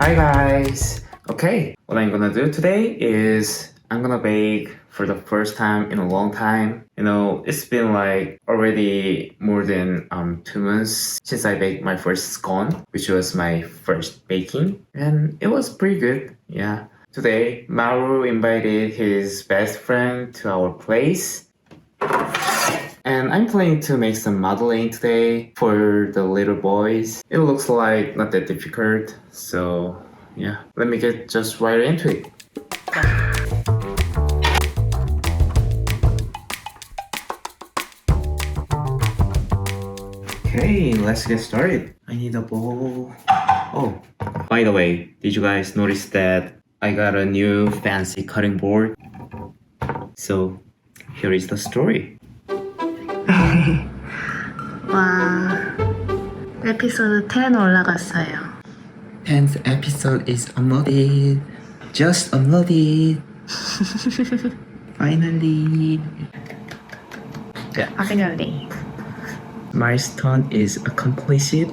Hi guys! Okay, what I'm gonna do today is I'm gonna bake for the first time in a long time. You know, it's been like already more than 2 months since I baked my first scone, which was my first baking, and it was pretty good. Yeah. Today, Maru invited his best friend to our place. And I'm planning to make some modeling today for the little boys. It looks like not that difficult, so yeah, let me get just right into it. Okay, let's get started. I need a bowl. Oh, by the way, did you guys notice that I got a new fancy cutting board? So here is the story. 와, 에피소드 10 올라갔어요. 10th episode is uploaded. Just uploaded. Finally. Yeah. Finally. Milestone is accomplished.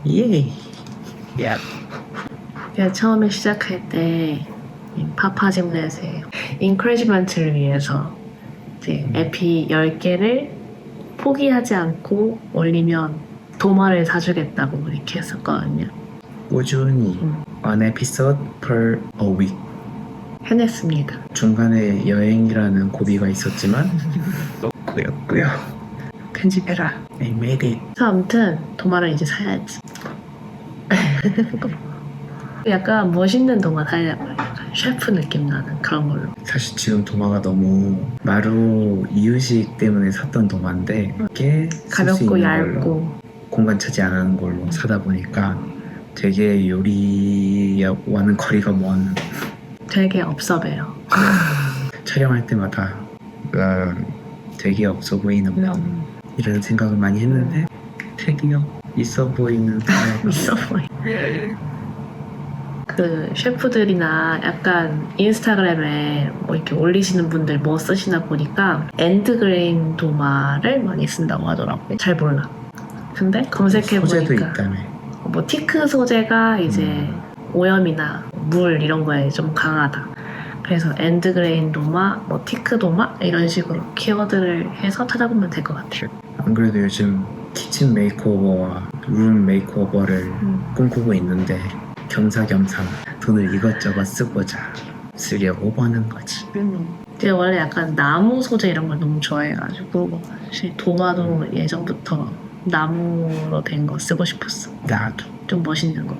Yay. Yeah. 제가 처음에 시작할 때 파파짐넷의 인크리지먼트를 위해서 이제 에피 10개를 포기하지 않고 올리면 도마를 사주겠다고 이렇게 했었거든요. 꾸준히 one episode per a week. 해냈습니다. 중간에 여행이라는 고비가 있었지만 꾸였고요. 편집해라. I made it. 그래서 아무튼 도마를 이제 사야지. 약간 멋있는 도마 사려고요. 약간 셰프 느낌 나는 그런 걸로. 사실 지금 도마가 너무 마루 이유식 때문에 샀던 도마인데 이게 가볍고 얇고 공간 차지 안 하는 걸로 사다 보니까 되게 요리와는 거리가 먼 되게 없어 보여요. 촬영할 때마다 되게 없어 보이는 이런 생각을 많이 했는데 드디어 있어 보이는 있어 보여. 그 셰프들이나 약간 인스타그램에 뭐 이렇게 올리시는 분들 뭐 쓰시나 보니까 엔드그레인 도마를 많이 쓴다고 하더라고요. 잘 몰라. 근데 검색해 소재도 보니까 있다며. 뭐 티크 소재가 이제 오염이나 물 이런 거에 좀 강하다. 그래서 엔드그레인 도마, 뭐 티크 도마 이런 식으로 키워드를 해서 찾아보면 될 것 같아요. 안 그래도 요즘 키친 메이크오버와 룸 메이크오버를 꿈꾸고 있는데 겸사겸사 돈을 이것저것 쓰고자 쓰려고 버는 거지. 제가 원래 약간 나무 소재 이런 걸 너무 좋아해가지고 사실 도마도 예전부터 나무로 된 거 쓰고 싶었어. 나도 좀 멋있는 거.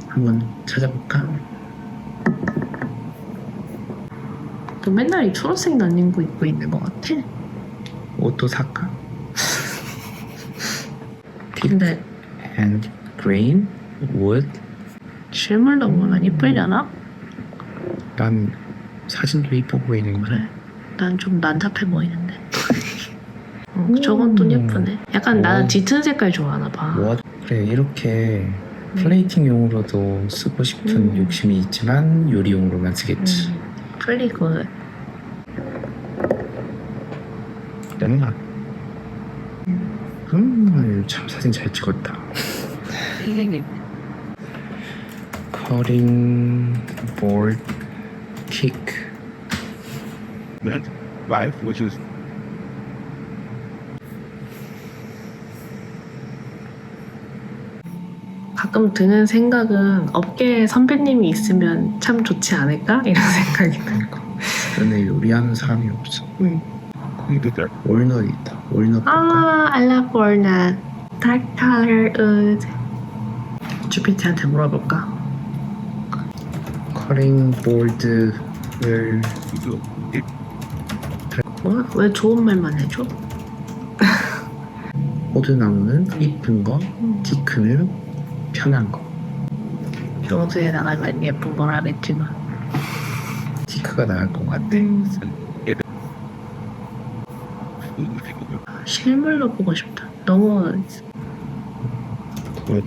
한번 찾아볼까? 또 맨날 이 초록색 런닝구 입고 있는 것 같아. 옷도 살까? 근데 And green wood. 실물 너무 안 이쁘려나? 난 사진도 이뻐 보이는 거야. 난 좀 난잡해 보이는데. 저건 또 예쁘네. 약간 나는 짙은 색깔 좋아하나 봐. 그래 이렇게 플레이팅용으로도 쓰고 싶은 욕심이 있지만 요리용으로만 쓰겠지. Pretty good. 내가 참 사진 잘 찍었다. Cutting board kick. That's life, which is 가끔 드는 생각은 업계 선배님이 있으면 참 좋지 않을까? 이런 생각이 들고. 근데 요리하는 사람이 없어. you did there. 월넛 있다. 월넛 볼까? I love walnut. Dark color wood. 주피트한테 물어볼까? 커링 보드를 뭐? 왜 좋은 말만 해줘? 호두나무는 이쁜 거, 티크는 편한 거. 평소에 나가면 예쁜 걸 하겠지만. 티크가 나을 것 같아. 실물로 보고 싶다. 너무 왜?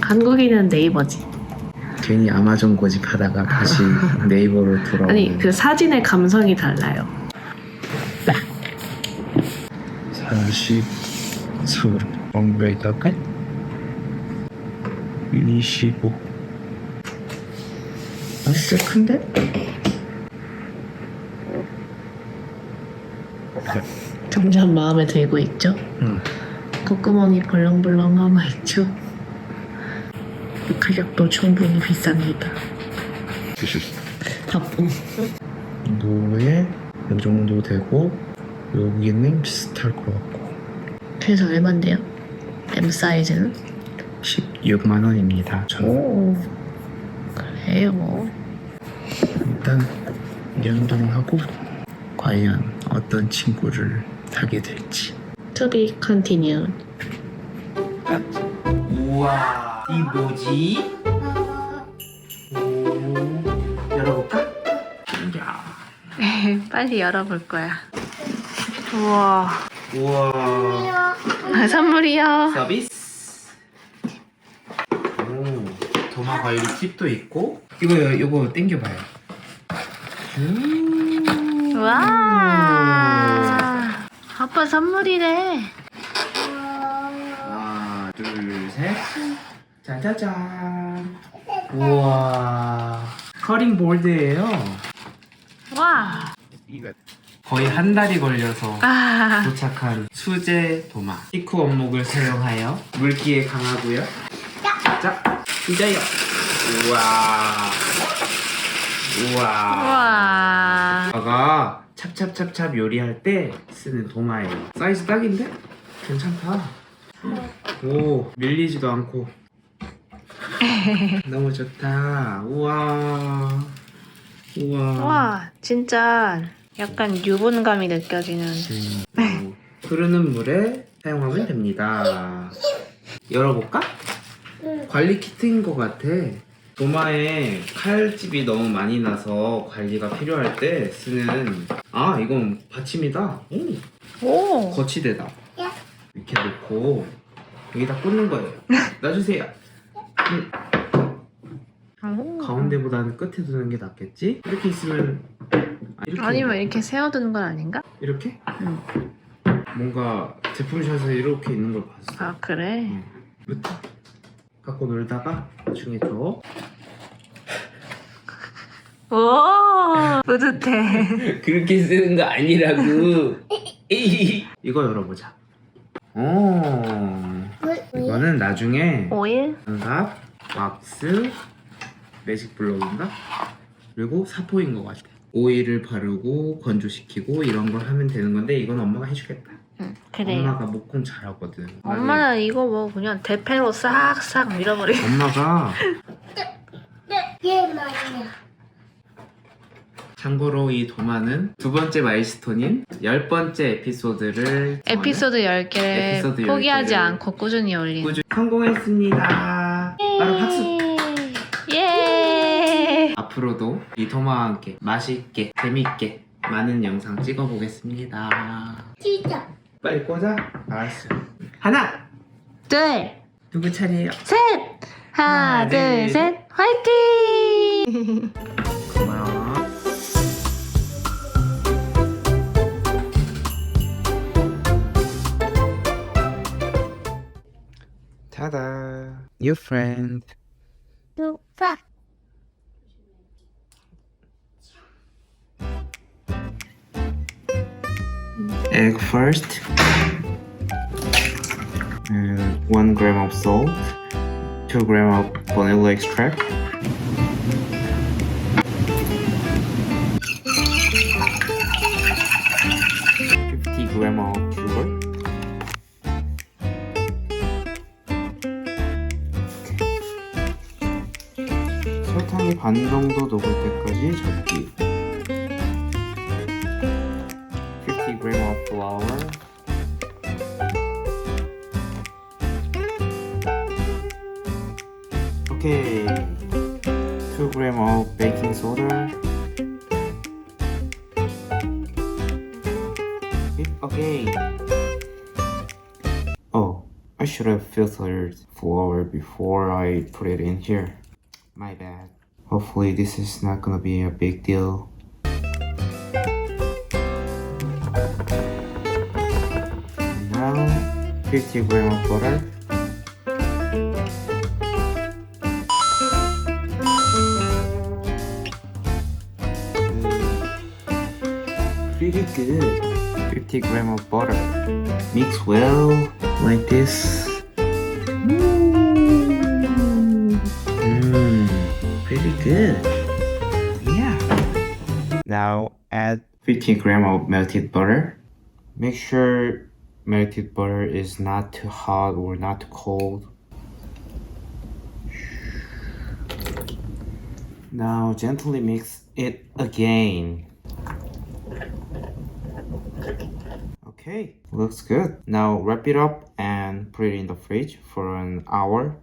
한국인은 네이버지. 괜히 아마존 고집하다가 다시 네이버로 돌아오는. 아니 그 사진의 감성이 달라요. 43 정도에다가 25 진짜 큰데? 점점 마음에 들고 있죠? 응. 콧구멍이 벌렁벌렁하고 있죠? 가격도 충분히 비쌉니다. This is 덕분. 노에 이 정도 되고 여기는 비슷할 것 같고 그래서 얼만데요? M 사이즈는? 16만 원입니다. 오, 그래요. 일단 연동하고 과연 어떤 친구를 타게 될지. To be continued. 우와, 이 뭐지? 오, 열어볼까? 야. 빨리 열어볼 거야. 우와. 우와, 선물이요. 서비스. 오, 도마 과일 팁도 있고. 이거 당겨봐요. 와. 아빠 선물이래. 하나, 둘, 셋. 짜자잔. 우와, 커링 보드예요. 와. 이거 거의 한 달이 걸려서 아. 도착한 수제 도마. 피크 원목을 사용하여 물기에 강하고요. 자, 진짜요. 우와. 우와. 와. 아가 찹찹찹찹 요리할 때 쓰는 도마예요. 사이즈 딱인데? 괜찮다. 오, 밀리지도 않고. 너무 좋다. 우와. 우와. 와, 진짜 약간 유분감이 느껴지는. 흐르는 물에 사용하면 됩니다. 열어볼까? 관리 키트인 것 같아. 도마에 칼집이 너무 많이 나서 관리가 필요할 때 쓰는. 아, 이건 받침이다. 오, 오. 거치대다. 이렇게 놓고 여기다 꽂는 거예요. 놔주세요. 가운데보다는 끝에 두는 게 낫겠지? 이렇게 있으면 이렇게 아니면 이렇게 세워두는 건 아닌가? 이렇게? 응. 뭔가 제품샷에 이렇게 있는 걸 봤어. 아, 그래? 이렇게 갖고 놀다가 나중에 줘. 오, 뿌듯해. 그렇게 쓰는 거 아니라고. 이거 열어보자. 오, 이거는 나중에 오일? 장갑, 왁스, 매직 블록인가? 그리고 사포인 것 같아. 오일을 바르고 건조시키고 이런 걸 하면 되는 건데 이건 엄마가 해주겠다. 응, 그래요. 엄마가 목공 잘하거든. 엄마는 이거 뭐 그냥 대패로 싹싹 밀어버리. 엄마가 얘 말이야. 참고로 이 도마는 두 번째 마일스톤인 10번째 에피소드를 에피소드 10개를 에피소드 포기하지 10개를 않고 꾸준히 올린. 꾸준히 성공했습니다. 바로 박수. 예! 앞으로도 이 도마와 함께 맛있게 재밌게 많은 영상 찍어보겠습니다. 진짜. 빨리 꽂아. 알았어. 하나. 둘, 누구 차례예요? 셋! 하나, 하나, 둘, 둘, 셋! 화이팅! 고마워. 타다. Your friend. 누가? Egg first. 1 gram of salt. 2 gram of vanilla extract. gram of sugar. 설탕이 반 정도 녹을 때까지 젓기. 50 gram of flour. Okay. 2 gram of baking soda. Okay. Oh, I should have filtered flour before I put it in here. My bad. Hopefully this is not gonna be a big deal. Now, 50 gram of butter. pretty good. 50 gram of butter. Mix well like this. Pretty good. Yeah. Now add 50 gram of melted butter. Make sure melted butter is not too hot or not too cold. Now gently mix it again. Okay, looks good. Now wrap it up and put it in the fridge for an hour.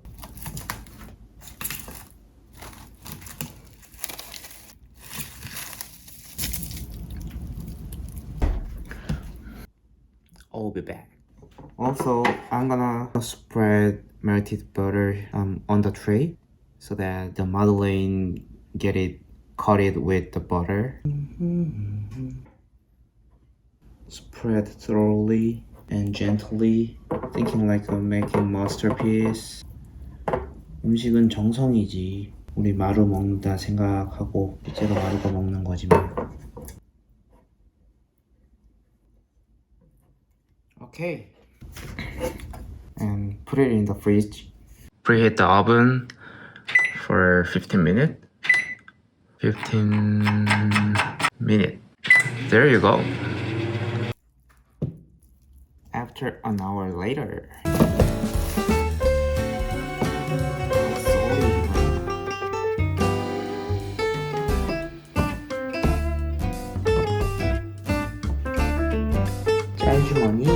I'll be back. Also, I'm gonna spread melted butter on the tray so that the Madeleine get it coated with the butter. Spread thoroughly and gently, thinking like I'm making masterpiece. 음식은 정성이지. 우리 마루 먹는다 생각하고 제가 마루가 먹는 거지만. Okay. And put it in the fridge. Preheat the oven for 15 minutes. 15 minutes. There you go. After an hour later. 짤주머니.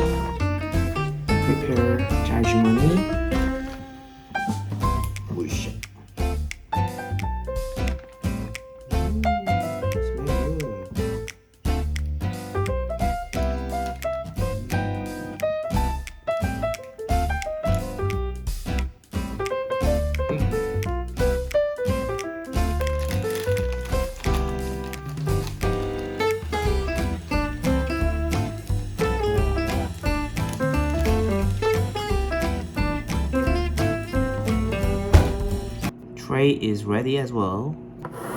Prepare 짤주머니. Push. Smell good. Tray is ready as well.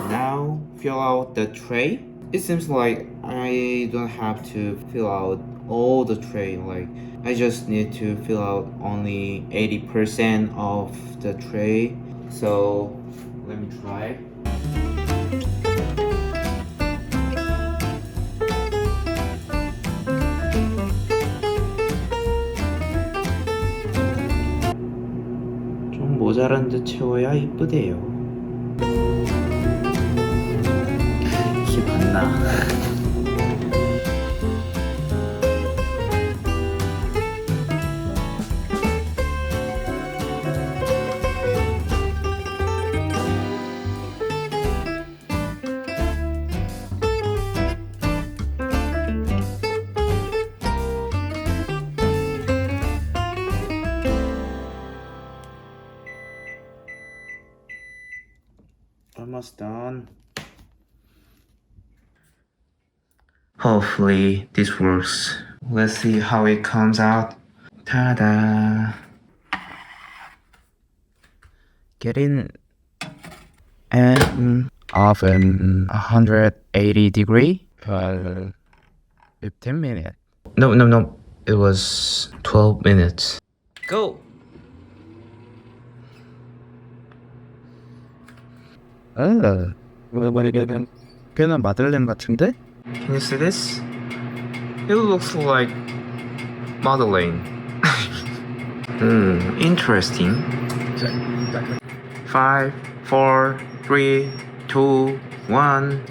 Now fill out the tray. It seems like I don't have to fill out all the tray. Like I just need to fill out only 80% of the tray. So let me try. 좀 모자란 듯 채워야 이쁘대요. 이게 맞나? Almost done. Hopefully this works. Let's see how it comes out. Ta-da! Get in and oven 180 degree for 15 minutes. No. It was 12 minutes. Go! 꽤나 마들렌 같은데? Can you see this? It looks like Madeleine. Interesting. 5, 4, 3, 2, 1.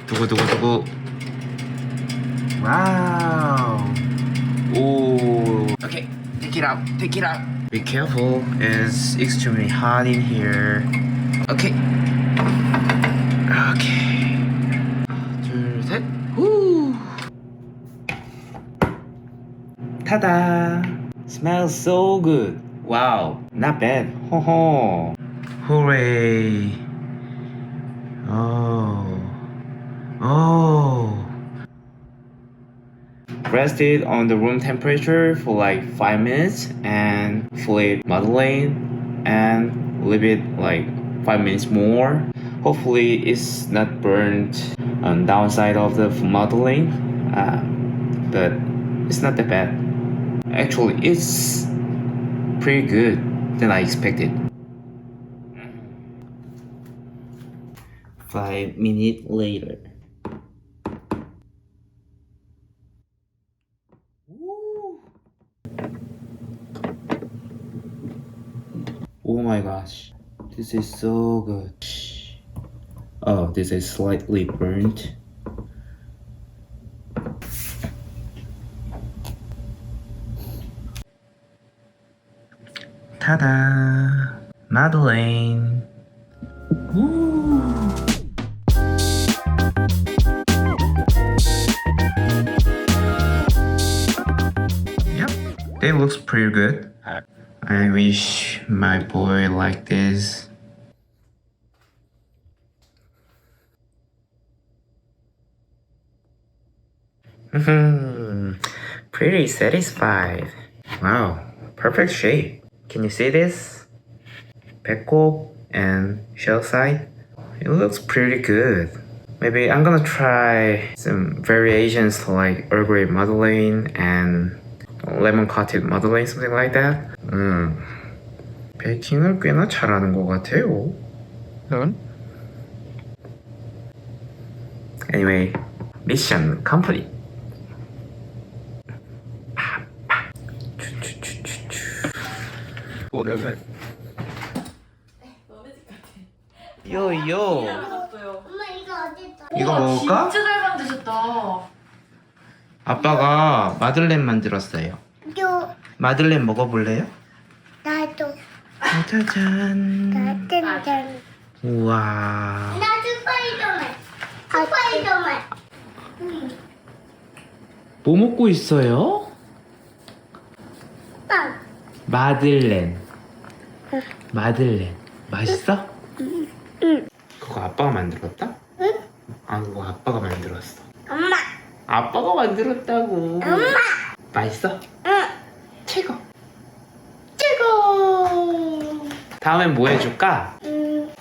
두구두구두구. Wow. Ooh. Okay, take it out. Be careful, it's extremely hot in here. Okay. 둘, 셋. Woo. Ta-da! Smells so good. Wow, not bad. Ho. Hooray. Oh. Rest it on the room temperature for like 5 minutes and flip Madeleine and leave it like 5 minutes more. Hopefully it's not burnt on downside of the modeling, but it's not that bad. Actually, it's pretty good than I expected. 5 minutes later. Woo. Oh my gosh, this is so good. Oh, this is slightly burnt. Ta-da! Madeleine! Woo! Yep, it looks pretty good. I wish my boy liked this. Pretty satisfied. Wow, perfect shape. Can you see this? 배꼽 and shell side. It looks pretty good. Maybe I'm gonna try some variations like Earl Grey Madeleine and lemon coated Madeleine, something like that. 베이킹을 꽤나 잘하는 것 같아요. 넌? Anyway, mission complete. 오래간. 요요. 엄마 이거 어딨어? 이거 먹을까? 진짜 잘 만드셨다. 아빠가 마들렌 만들었어요. 요 마들렌 먹어볼래요? 나도 짜잔. 나든든 우와. 나 스파이더맨 스파이더맨 뭐 먹고 있어요? 빵 마들렌. 마들렌. 맛있어? 응. 그거 아빠가 만들었다? 응? 아, 그거 아빠가 만들었어. 엄마 아빠가 만들었다고. 엄마 맛있어? 응 최고. 최고 다음엔 뭐 해줄까?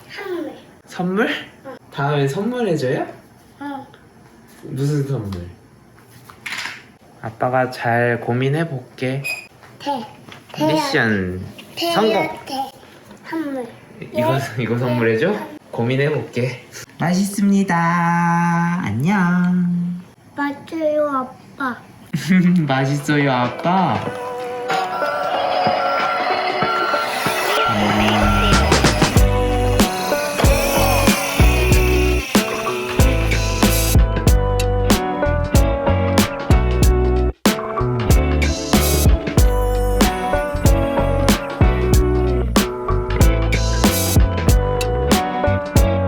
한물 선물? 다음엔 선물 해줘요? 응 무슨 선물? 아빠가 잘 고민해볼게. 미션 성공. 대 한물 이거 선물해줘? 고민해볼게. 맛있습니다. 안녕. 맞아요 아빠 맛있어요, 아빠.